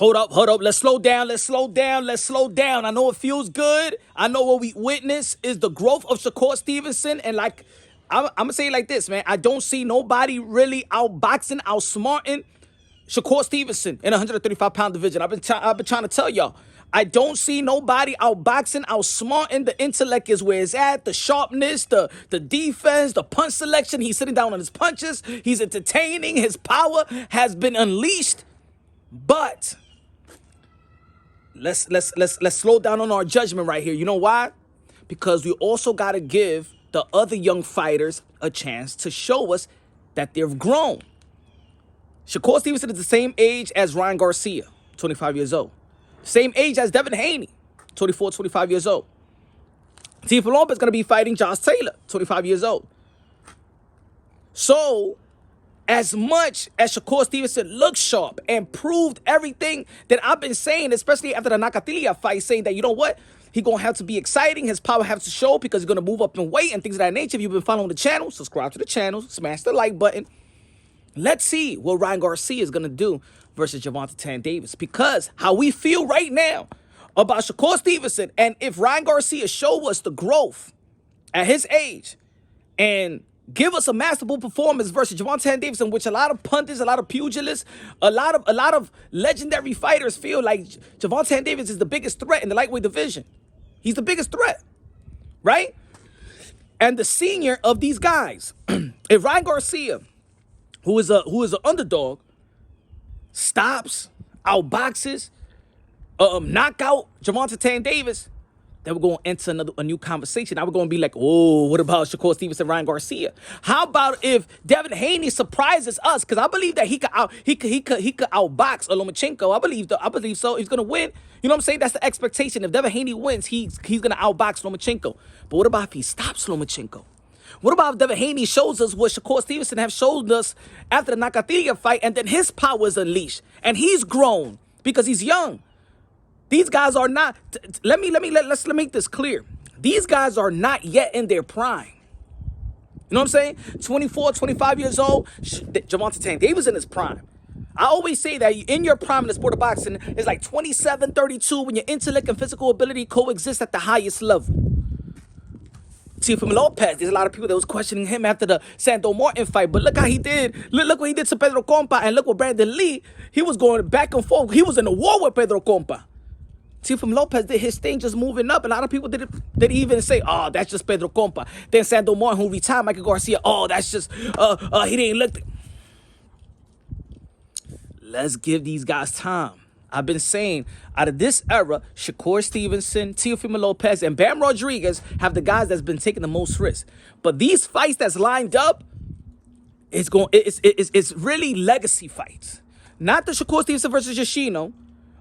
Hold up, hold up. Let's slow down. Let's slow down. Let's slow down. I know it feels good. I know what we witness is the growth of Shakur Stevenson. And like, I'm going to say it like this, man. I don't see nobody really outboxing, outsmarting Shakur Stevenson in a 135-pound division. I've been trying to tell y'all. I don't see nobody outboxing, outsmarting. The intellect is where it's at. The sharpness, the defense, the punch selection. He's sitting down on his punches. He's entertaining. His power has been unleashed. But let's slow down on our judgment right here. You know why? Because we also got to give the other young fighters a chance to show us that they've grown. Shakur Stevenson is the same age as Ryan Garcia, 25 years old. Same age as Devin Haney, 24, 25 years old. Teofimo Lopez is going to be fighting Josh Taylor, 25 years old. So, as much as Shakur Stevenson looks sharp and proved everything that I've been saying, especially after the Nakatilia fight, saying that, you know what, he's going to have to be exciting, his power has to show because he's going to move up in weight and things of that nature. If you've been following the channel, subscribe to the channel, smash the like button. Let's see what Ryan Garcia is going to do versus Gervonta Tank Davis, because how we feel right now about Shakur Stevenson, and if Ryan Garcia show us the growth at his age and give us a masterful performance versus Gervonta Tank Davis, in which a lot of punters, a lot of pugilists, a lot of legendary fighters feel like Gervonta Tank Davis is the biggest threat in the lightweight division. He's the biggest threat, right? And the senior of these guys, if Ryan Garcia, who is an underdog, stops, outboxes, knockout Gervonta Tank Davis, then we're going to enter a new conversation. Now we're going to be like, oh, what about Shakur Stevenson, Ryan Garcia? How about if Devin Haney surprises us? Because I believe that he could outbox Lomachenko. I believe so. He's going to win. You know what I'm saying? That's the expectation. If Devin Haney wins, he's going to outbox Lomachenko. But what about if he stops Lomachenko? What about if Devin Haney shows us what Shakur Stevenson have showed us after the Nakatilia fight, and then his power is unleashed and he's grown because he's young? These guys are not. Let's make this clear. These guys are not yet in their prime. You know what I'm saying? 24, 25 years old. Gervonta Tank Davis in his prime. I always say that in your prime in the sport of boxing is like 27, 32 when your intellect and physical ability coexist at the highest level. Teofimo Lopez, there's a lot of people that was questioning him after the Sando Martin fight, but look how he did. Look what he did to Pedro Compa, and look what Brandon Lee, he was going back and forth. He was in a war with Pedro Compa. Teofimo Lopez did his thing just moving up. A lot of people didn't even say, oh, that's just Pedro Compa. Then Sando Martin, who retired Michael Garcia, oh, that's just, he didn't look. Let's give these guys time. I've been saying, out of this era, Shakur Stevenson, Teofimo Lopez, and Bam Rodriguez have the guys that's been taking the most risks. But these fights that's lined up, it's really legacy fights. Not the Shakur Stevenson versus Yoshino,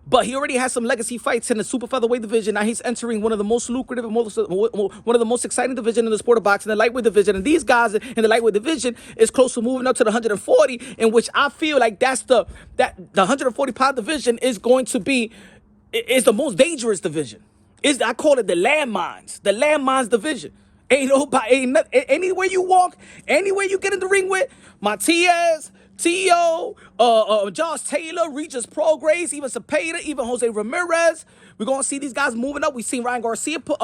but he already has some legacy fights in the super featherweight division. Now he's entering one of the most lucrative and one of the most exciting division in the sport of boxing, the lightweight division. And these guys in the lightweight division is close to moving up to the 140, in which I feel like the 140-pound division is going to be the most dangerous division. I call it the landmines division. Anywhere you walk, anywhere you get in the ring with, Matias, T.O., Josh Taylor, Regis Prograis, even Cepeda, even Jose Ramirez. We're going to see these guys moving up. We've seen Ryan Garcia put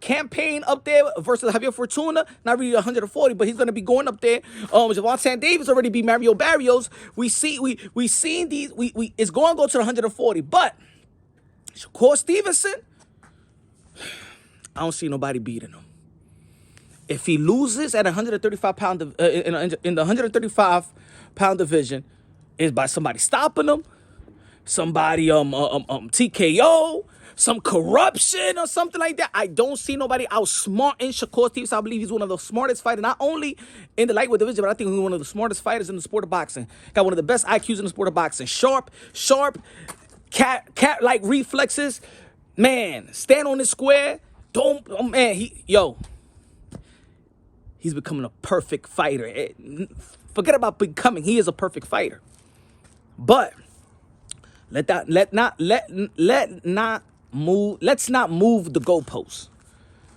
campaign up there versus Javier Fortuna. Not really 140, but he's going to be going up there. Gervonta Tank Davis already beat Mario Barrios. We've seen these. It's going to go to the 140. But Shakur Stevenson, I don't see nobody beating him. If he loses at 135-pound in the 135-pound division, is by somebody stopping him, somebody TKO, some corruption or something like that. I don't see nobody outsmarting Shakur Stevenson. I believe he's one of the smartest fighters, not only in the lightweight division, but I think he's one of the smartest fighters in the sport of boxing. Got one of the best IQs in the sport of boxing. Sharp, cat-like reflexes. Man, stand on his square. He's becoming a perfect fighter. Forget about becoming. He is a perfect fighter. But let's not move the goalposts.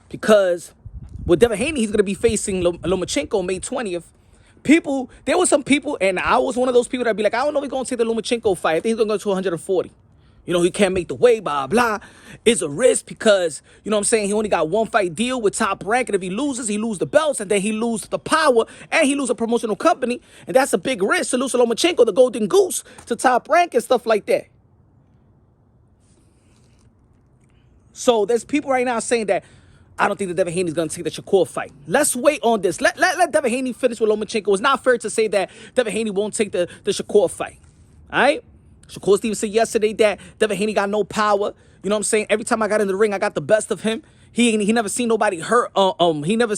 Because with Devin Haney, he's going to be facing Lomachenko May 20th. There were some people, and I was one of those people that'd be like, I don't know if he's going to take the Lomachenko fight. I think he's going to go to 140. You know, he can't make the weight, blah, blah. It's a risk because, you know what I'm saying, he only got one fight deal with Top Rank, and if he loses the belts, and then he loses the power, and he loses a promotional company, and that's a big risk to lose to Lomachenko, the Golden Goose, to Top Rank and stuff like that. So there's people right now saying that I don't think that Devin Haney's going to take the Shakur fight. Let's wait on this. Let Devin Haney finish with Lomachenko. It's not fair to say that Devin Haney won't take the Shakur fight. All right? Shakur Stevenson said yesterday that Devin Haney got no power. You know what I'm saying? Every time I got in the ring, I got the best of him. He never seen nobody hurt. He never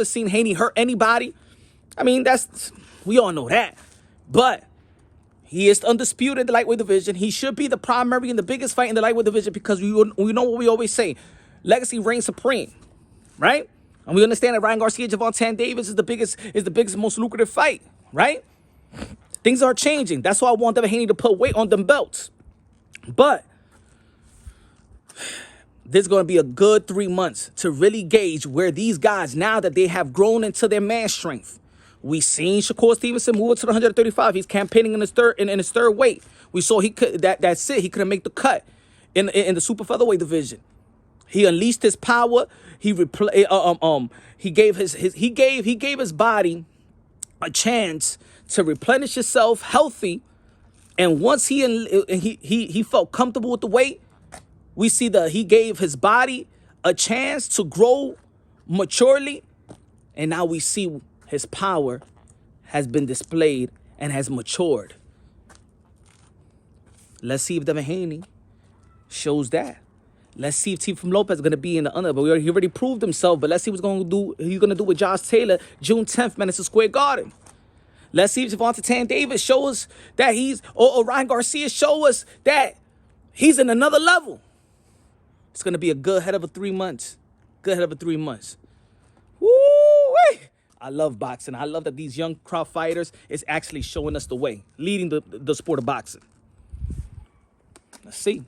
seen Haney hurt anybody. I mean, we all know that. But he is undisputed in the lightweight division. He should be the primary and the biggest fight in the lightweight division because we know what we always say. Legacy reigns supreme, right? And we understand that Ryan Garcia, Javante Davis is the biggest, most lucrative fight, right? Things are changing. That's why I want Devin Haney to put weight on them belts. But this is going to be a good 3 months to really gauge where these guys, now that they have grown into their man strength. We seen Shakur Stevenson move to the 135. He's campaigning in his third weight. We saw he could that's it. He couldn't make the cut in the super featherweight division. He unleashed his power. He gave his body a chance to replenish itself healthy. And once he felt comfortable with the weight, we see he gave his body a chance to grow maturely. And now we see his power has been displayed and has matured. Let's see if Devin Haney shows that. Let's see if Team Lopez is going to be in the under. But he already proved himself. But let's see what's he's going to do with Josh Taylor June 10th, Madison Square Garden. Let's see if Javante Davis shows us that or Ryan Garcia show us that he's in another level. It's going to be a good head of a 3 months. Good head of a 3 months. Woo-wee! I love boxing. I love that these young crowd fighters is actually showing us the way, leading the sport of boxing. Let's see.